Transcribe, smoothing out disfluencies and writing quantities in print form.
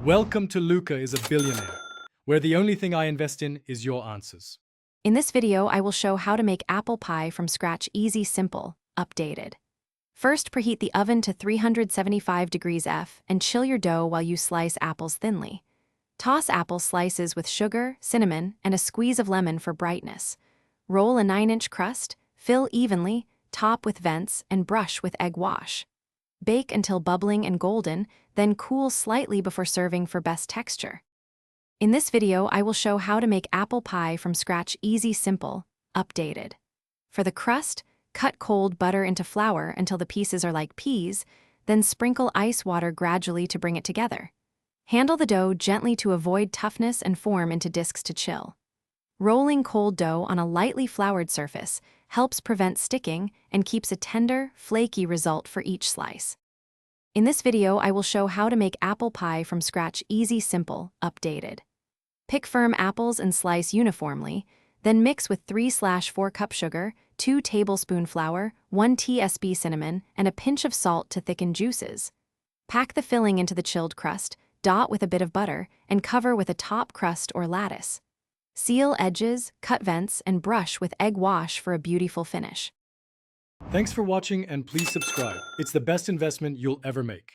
Welcome to Luca is a Billionaire, where the only thing I invest in is your answers. In this video, I will show how to make apple pie from scratch easy, simple, updated. First, preheat the oven to 375 degrees F and chill your dough while you slice apples thinly. Toss apple slices with sugar, cinnamon, and a squeeze of lemon for brightness. Roll a 9-inch crust, fill evenly, top with vents, and brush with egg wash. Bake until bubbling and golden, then cool slightly before serving for best texture. In this video, I will show how to make apple pie from scratch easy, simple, updated. For the crust, cut cold butter into flour until the pieces are like peas, then sprinkle ice water gradually to bring it together. Handle the dough gently to avoid toughness and form into discs to chill. Rolling cold dough on a lightly floured surface helps prevent sticking and keeps a tender, flaky result for each slice. In this video, I will show how to make apple pie from scratch easy, simple, updated. Pick firm apples and slice uniformly, then mix with 3/4 cup sugar, 2 tablespoons flour, 1 tsp cinnamon, and a pinch of salt to thicken juices. Pack the filling into the chilled crust, dot with a bit of butter, and cover with a top crust or lattice. Seal edges, cut vents, and brush with egg wash for a beautiful finish. Thanks for watching and please subscribe. It's the best investment you'll ever make.